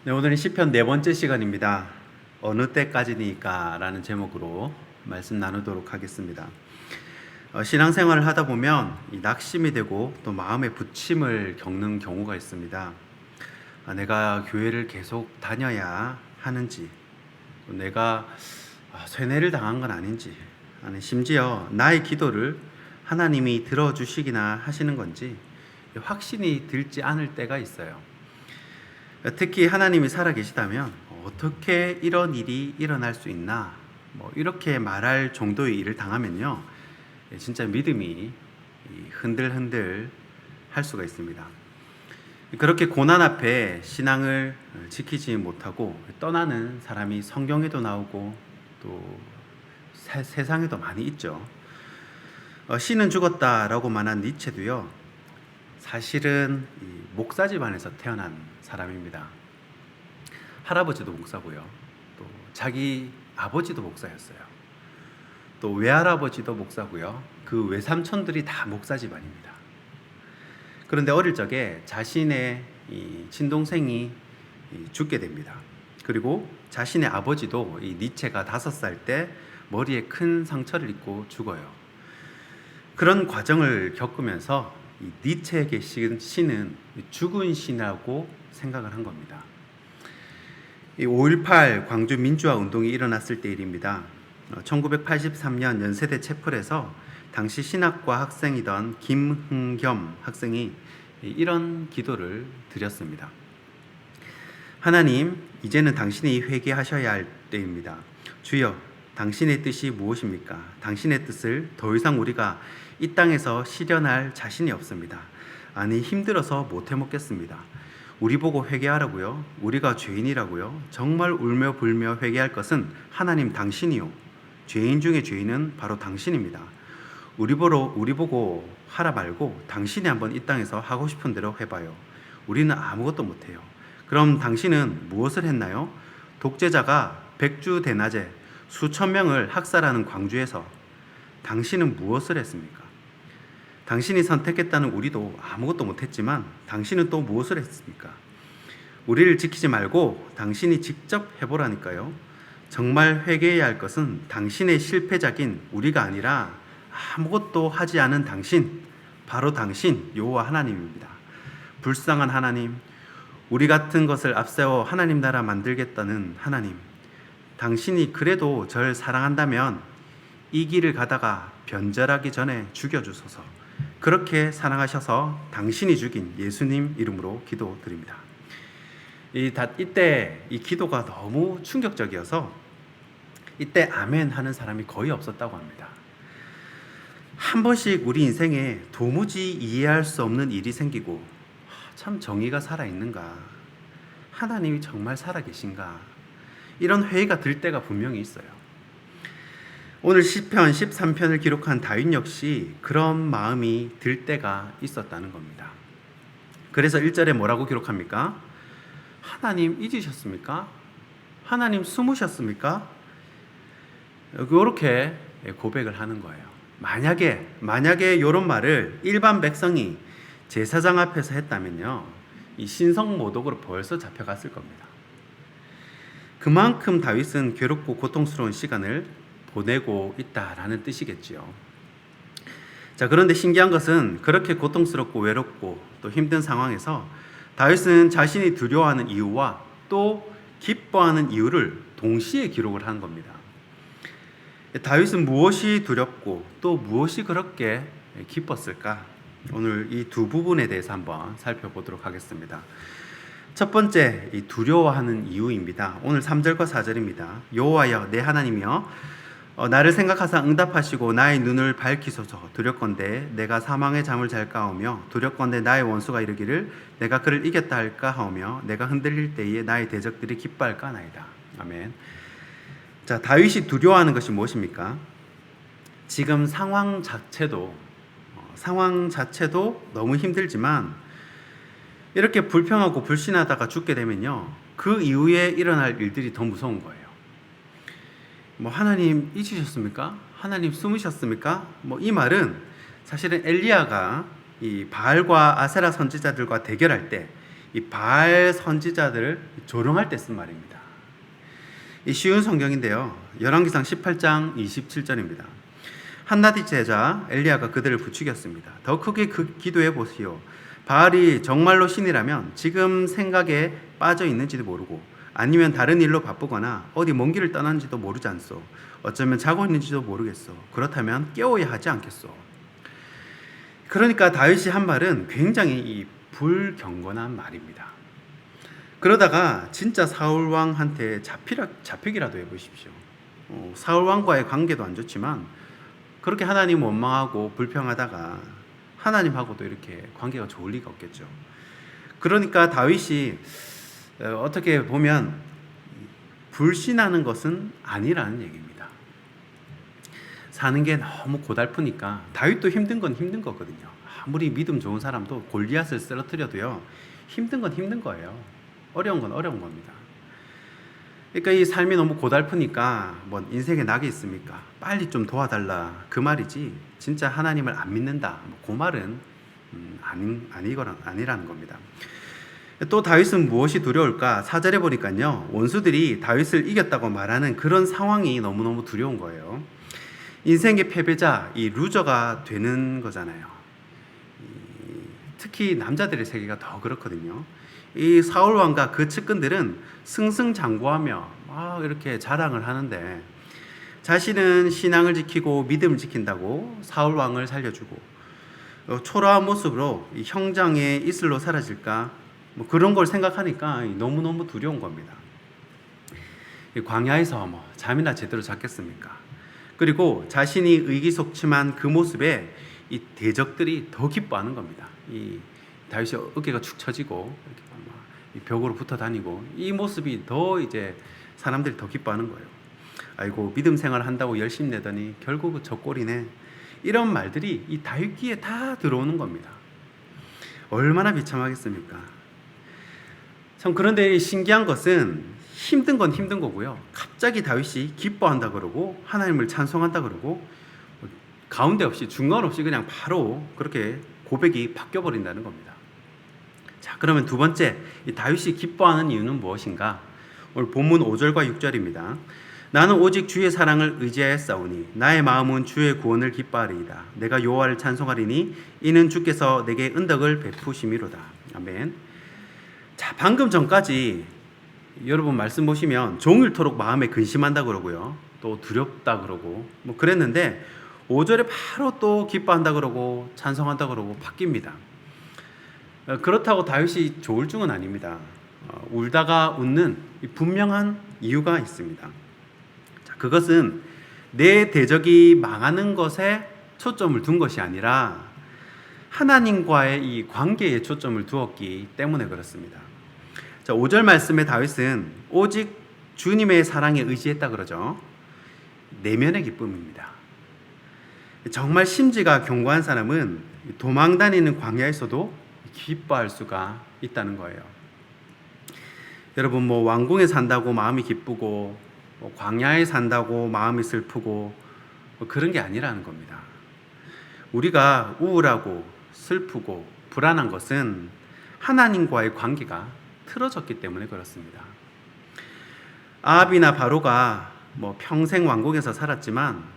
네, 오늘은 시편 네 번째 시간입니다. 어느 때까지니까 라는 제목으로 말씀 나누도록 하겠습니다. 신앙생활을 하다 보면 이 낙심이 되고 또 마음의 부침을 겪는 경우가 있습니다. 내가 교회를 계속 다녀야 하는지, 또 내가 쇠뇌를 당한 건 아닌지, 아니 심지어 나의 기도를 하나님이 들어주시기나 하시는 건지 확신이 들지 않을 때가 있어요. 특히 하나님이 살아계시다면 어떻게 이런 일이 일어날 수 있나, 이렇게 말할 정도의 일을 당하면요, 진짜 믿음이 흔들흔들 할 수가 있습니다. 그렇게 고난 앞에 신앙을 지키지 못하고 떠나는 사람이 성경에도 나오고 또 세상에도 많이 있죠. 신은 죽었다라고 말한 니체도요, 사실은 목사 집안에서 태어난 사람입니다. 할아버지도 목사고요, 또 자기 아버지도 목사였어요. 또 외할아버지도 목사고요, 그 외삼촌들이 다 목사 집안입니다. 그런데 어릴 적에 자신의 친동생이 죽게 됩니다. 그리고 자신의 아버지도 니체가 5살 때 머리에 큰 상처를 입고 죽어요. 그런 과정을 겪으면서 니체에게 신은 죽은 신이라고 생각을 한 겁니다. 5.18 광주 민주화 운동이 일어났을 때 일입니다. 1983년 연세대 채플에서 당시 신학과 학생이던 김흥겸 학생이 이런 기도를 드렸습니다. 하나님, 이제는 당신이 회개하셔야 할 때입니다. 주여, 당신의 뜻이 무엇입니까? 당신의 뜻을 더 이상 우리가 이 땅에서 실현할 자신이 없습니다. 아니, 힘들어서 못 해먹겠습니다. 우리 보고 회개하라고요? 우리가 죄인이라고요? 정말 울며 불며 회개할 것은 하나님 당신이요, 죄인 중에 죄인은 바로 당신입니다. 우리 보고 하라 말고 당신이 한번 이 땅에서 하고 싶은 대로 해봐요. 우리는 아무것도 못해요. 그럼 당신은 무엇을 했나요? 독재자가 백주대낮에 수천 명을 학살하는 광주에서 당신은 무엇을 했습니까? 당신이 선택했다는 우리도 아무것도 못했지만 당신은 또 무엇을 했습니까? 우리를 지키지 말고 당신이 직접 해보라니까요. 정말 회개해야 할 것은 당신의 실패작인 우리가 아니라 아무것도 하지 않은 당신, 바로 당신 여호와 하나님입니다. 불쌍한 하나님, 우리 같은 것을 앞세워 하나님 나라 만들겠다는 하나님, 당신이 그래도 절 사랑한다면 이 길을 가다가 변절하기 전에 죽여주소서. 그렇게 사랑하셔서 당신이 죽인 예수님 이름으로 기도드립니다. 이때 이 기도가 너무 충격적이어서 이때 아멘 하는 사람이 거의 없었다고 합니다. 한 번씩 우리 인생에 도무지 이해할 수 없는 일이 생기고, 참 정의가 살아있는가, 하나님이 정말 살아계신가, 이런 회의가 들 때가 분명히 있어요. 오늘 시편 13편을 기록한 다윗 역시 그런 마음이 들 때가 있었다는 겁니다. 그래서 1절에 뭐라고 기록합니까? 하나님 잊으셨습니까? 하나님 숨으셨습니까? 이렇게 고백을 하는 거예요. 만약에 이런 말을 일반 백성이 제사장 앞에서 했다면요, 이 신성모독으로 벌써 잡혀갔을 겁니다. 그만큼 다윗은 괴롭고 고통스러운 시간을 보내고 있다라는 뜻이겠지요. 자, 그런데 신기한 것은 그렇게 고통스럽고 외롭고 또 힘든 상황에서 다윗은 자신이 두려워하는 이유와 또 기뻐하는 이유를 동시에 기록을 한 겁니다. 다윗은 무엇이 두렵고 또 무엇이 그렇게 기뻤을까? 오늘 이 두 부분에 대해서 한번 살펴보도록 하겠습니다. 첫 번째, 이 두려워하는 이유입니다. 오늘 3절과 4절입니다. 여호와여 내 하나님이여, 나를 생각하사 응답하시고 나의 눈을 밝히소서. 두렵건대 내가 사망의 잠을 잘까 하오며, 두렵건대 나의 원수가 이르기를 내가 그를 이겼다 할까 하오며, 내가 흔들릴 때에 나의 대적들이 기뻐할까 하나이다. 아멘. 자, 다윗이 두려워하는 것이 무엇입니까? 지금 상황 자체도 너무 힘들지만 이렇게 불평하고 불신하다가 죽게 되면요, 그 이후에 일어날 일들이 더 무서운 거예요. 하나님 잊으셨습니까? 하나님 숨으셨습니까? 이 말은 사실은 엘리야가 이 바알과 아세라 선지자들과 대결할 때 이 바알 선지자들을 조롱할 때 쓴 말입니다. 이 쉬운 성경인데요. 열왕기상 18장 27절입니다. 한나디 제자 엘리야가 그들을 부추겼습니다. 더 크게 기도해 보시오. 바알이 정말로 신이라면 지금 생각에 빠져 있는지도 모르고 아니면 다른 일로 바쁘거나 어디 먼 길을 떠난지도 모르지 않소. 어쩌면 자고 있는지도 모르겠소. 그렇다면 깨워야 하지 않겠소. 그러니까 다윗이 한 말은 굉장히 이 불경건한 말입니다. 그러다가 진짜 사울 왕한테 잡히기라도 해보십시오. 사울 왕과의 관계도 안 좋지만 그렇게 하나님 원망하고 불평하다가 하나님하고도 이렇게 관계가 좋을 리가 없겠죠. 그러니까 다윗이 어떻게 보면 불신하는 것은 아니라는 얘기입니다. 사는 게 너무 고달프니까 다윗도 힘든 건 힘든 거거든요. 아무리 믿음 좋은 사람도 골리앗을 쓰러뜨려도요, 힘든 건 힘든 거예요. 어려운 건 어려운 겁니다. 그러니까 이 삶이 너무 고달프니까 뭐 인생에 낙이 있습니까? 빨리 좀 도와달라 그 말이지 진짜 하나님을 안 믿는다 그 말은 아니라는 겁니다. 또 다윗은 무엇이 두려울까? 4절에 보니까요, 원수들이 다윗을 이겼다고 말하는 그런 상황이 너무너무 두려운 거예요. 인생의 패배자, 이 루저가 되는 거잖아요. 특히 남자들의 세계가 더 그렇거든요. 이 사울 왕과 그 측근들은 승승장구하며 막 이렇게 자랑을 하는데 자신은 신앙을 지키고 믿음을 지킨다고 사울 왕을 살려주고 초라한 모습으로 이 형장의 이슬로 사라질까 뭐 그런 걸 생각하니까 너무너무 두려운 겁니다. 광야에서 뭐 잠이나 제대로 잤겠습니까? 그리고 자신이 의기소침한 그 모습에 이 대적들이 더 기뻐하는 겁니다. 이 다윗이 어깨가 축 처지고 이렇게 막 벽으로 붙어 다니고 이 모습이 더 이제 사람들이 더 기뻐하는 거예요. 아이고 믿음 생활 한다고 열심히 내더니 결국 저 꼴이네. 이런 말들이 이 다윗 귀에 다 들어오는 겁니다. 얼마나 비참하겠습니까? 참 그런데 신기한 것은 힘든 건 힘든 거고요. 갑자기 다윗이 기뻐한다 그러고 하나님을 찬송한다 그러고 가운데 없이 중간 없이 그냥 바로 그렇게 고백이 바뀌어 버린다는 겁니다. 자, 그러면 두 번째, 이 다윗이 기뻐하는 이유는 무엇인가? 오늘 본문 5절과 6절입니다. 나는 오직 주의 사랑을 의지하였사오니 나의 마음은 주의 구원을 기뻐하리이다. 내가 여호와를 찬송하리니 이는 주께서 내게 은덕을 베푸심이로다. 아멘. 자, 방금 전까지 여러분 말씀 보시면 종일토록 마음에 근심한다 그러고요. 또 두렵다 그러고 뭐 그랬는데 5절에 바로 또 기뻐한다 그러고 찬송한다 그러고 바뀝니다. 그렇다고 다윗이 조울증은 아닙니다. 울다가 웃는 분명한 이유가 있습니다. 자, 그것은 내 대적이 망하는 것에 초점을 둔 것이 아니라 하나님과의 이 관계에 초점을 두었기 때문에 그렇습니다. 자, 5절 말씀에 다윗은 오직 주님의 사랑에 의지했다 그러죠. 내면의 기쁨입니다. 정말 심지가 견고한 사람은 도망 다니는 광야에서도 기뻐할 수가 있다는 거예요. 여러분 뭐 왕궁에 산다고 마음이 기쁘고 뭐 광야에 산다고 마음이 슬프고 뭐 그런 게 아니라는 겁니다. 우리가 우울하고 슬프고 불안한 것은 하나님과의 관계가 틀어졌기 때문에 그렇습니다. 아합이나 바로가 뭐 평생 왕궁에서 살았지만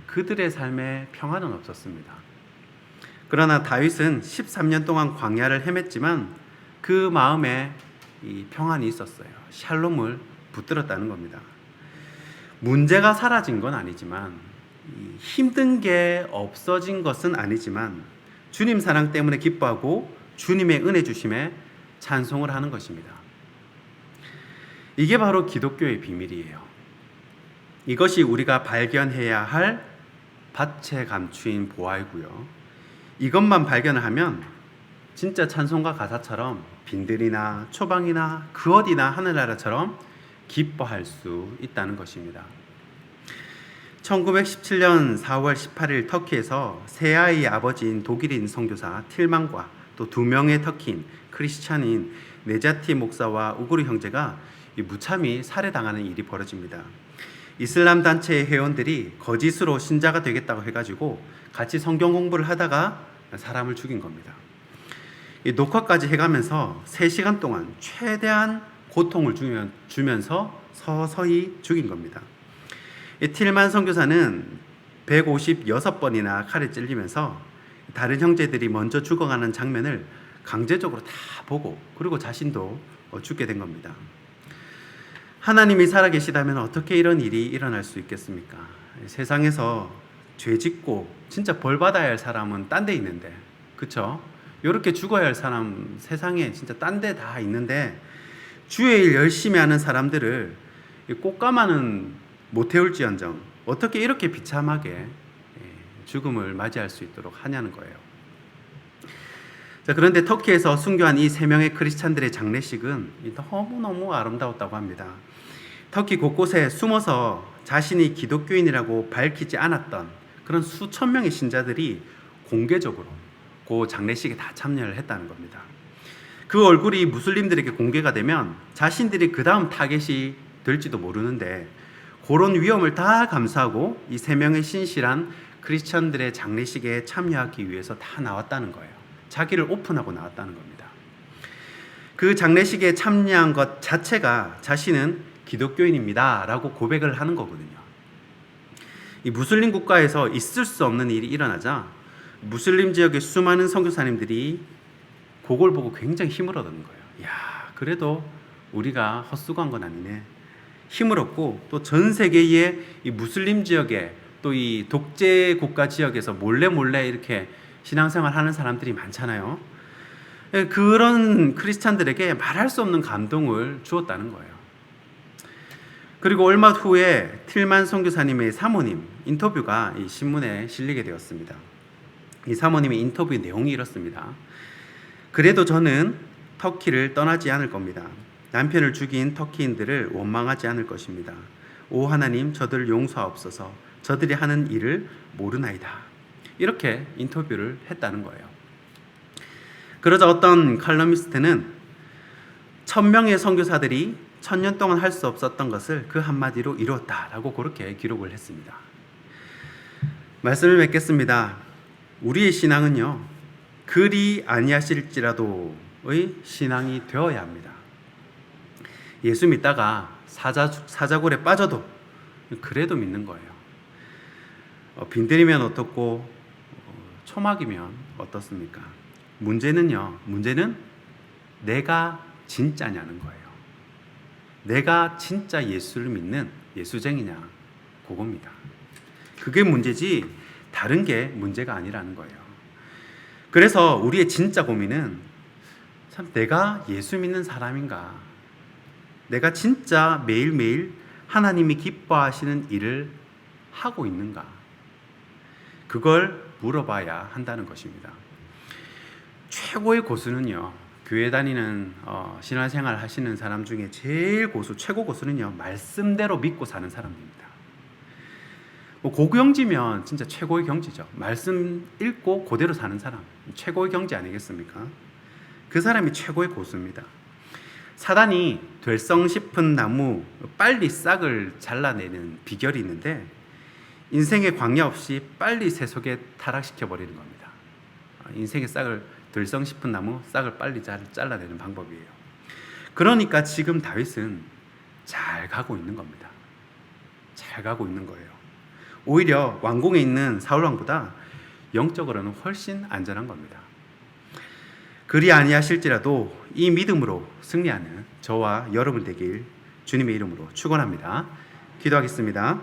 그들의 삶에 평안은 없었습니다. 그러나 다윗은 13년 동안 광야를 헤맸지만 그 마음에 이 평안이 있었어요. 샬롬을 붙들었다는 겁니다. 문제가 사라진 건 아니지만 힘든 게 없어진 것은 아니지만 주님 사랑 때문에 기뻐하고 주님의 은혜 주심에 찬송을 하는 것입니다. 이게 바로 기독교의 비밀이에요. 이것이 우리가 발견해야 할 밭에 감추인 보화이고요. 이것만 발견을 하면 진짜 찬송가 가사처럼 빈들이나 초방이나 그 어디나 하늘나라처럼 기뻐할 수 있다는 것입니다. 1917년 4월 18일 터키에서 세 아이의 아버지인 독일인 선교사 틸만과 또 두 명의 터키인 크리스찬인 네자티 목사와 우구르 형제가 무참히 살해당하는 일이 벌어집니다. 이슬람 단체의 회원들이 거짓으로 신자가 되겠다고 해가지고 같이 성경 공부를 하다가 사람을 죽인 겁니다. 이 녹화까지 해가면서 3시간 동안 최대한 고통을 주면서 서서히 죽인 겁니다. 이 틸만 선교사는 156번이나 칼에 찔리면서 다른 형제들이 먼저 죽어가는 장면을 강제적으로 다 보고 그리고 자신도 죽게 된 겁니다. 하나님이 살아계시다면 어떻게 이런 일이 일어날 수 있겠습니까? 세상에서 죄 짓고 진짜 벌 받아야 할 사람은 딴 데 있는데, 그쵸? 이렇게 죽어야 할 사람 세상에 진짜 딴 데 다 있는데 주의 일 열심히 하는 사람들을 꽃가마는 못 태울지언정 어떻게 이렇게 비참하게 죽음을 맞이할 수 있도록 하냐는 거예요. 자, 그런데 터키에서 순교한 이 3명의 크리스찬들의 장례식은 너무너무 아름다웠다고 합니다. 터키 곳곳에 숨어서 자신이 기독교인이라고 밝히지 않았던 그런 수천 명의 신자들이 공개적으로 그 장례식에 다 참여를 했다는 겁니다. 그 얼굴이 무슬림들에게 공개가 되면 자신들이 그 다음 타겟이 될지도 모르는데 그런 위험을 다 감수하고 이 3명의 신실한 크리스천들의 장례식에 참여하기 위해서 다 나왔다는 거예요. 자기를 오픈하고 나왔다는 겁니다. 그 장례식에 참여한 것 자체가 자신은 기독교인입니다 라고 고백을 하는 거거든요. 이 무슬림 국가에서 있을 수 없는 일이 일어나자 무슬림 지역의 수많은 선교사님들이 그걸 보고 굉장히 힘을 얻는 거예요. 야, 그래도 우리가 헛수고한 건 아니네. 힘을 얻고 또 전 세계의 이 무슬림 지역에 또 이 독재 국가 지역에서 몰래 이렇게 신앙생활 하는 사람들이 많잖아요. 그런 크리스찬들에게 말할 수 없는 감동을 주었다는 거예요. 그리고 얼마 후에 틸만 선교사님의 사모님 인터뷰가 이 신문에 실리게 되었습니다. 이 사모님의 인터뷰 내용이 이렇습니다. 그래도 저는 터키를 떠나지 않을 겁니다. 남편을 죽인 터키인들을 원망하지 않을 것입니다. 오 하나님, 저들을 용서하옵소서. 저들이 하는 일을 모르나이다. 이렇게 인터뷰를 했다는 거예요. 그러자 어떤 칼럼니스트는 1000명의 선교사들이 1000년 동안 할 수 없었던 것을 그 한마디로 이루었다라고 그렇게 기록을 했습니다. 말씀을 맺겠습니다. 우리의 신앙은요, 그리 아니하실지라도의 신앙이 되어야 합니다. 예수 믿다가 사자굴에 빠져도 그래도 믿는 거예요. 빈들이면 어떻고 초막이면 어떻습니까? 문제는 내가 진짜냐는 거예요. 내가 진짜 예수를 믿는 예수쟁이냐, 그겁니다. 그게 문제지 다른 게 문제가 아니라는 거예요. 그래서 우리의 진짜 고민은 참 내가 예수 믿는 사람인가? 내가 진짜 매일매일 하나님이 기뻐하시는 일을 하고 있는가? 그걸 물어봐야 한다는 것입니다. 최고의 고수는요, 교회 다니는 신앙생활 하시는 사람 중에 제일 최고 고수는요, 말씀대로 믿고 사는 사람입니다. 고경지면 진짜 최고의 경지죠. 말씀 읽고 그대로 사는 사람, 최고의 경지 아니겠습니까? 그 사람이 최고의 고수입니다. 사단이 될성 싶은 나무 빨리 싹을 잘라내는 비결이 있는데 인생의 광야 없이 빨리 세속에 타락시켜 버리는 겁니다. 인생의 될성 싶은 나무 싹을 빨리 잘라내는 방법이에요. 그러니까 지금 다윗은 잘 가고 있는 겁니다. 잘 가고 있는 거예요. 오히려 왕궁에 있는 사울 왕보다 영적으로는 훨씬 안전한 겁니다. 그리 아니하실지라도 이 믿음으로 승리하는 저와 여러분 되길 주님의 이름으로 축원합니다. 기도하겠습니다.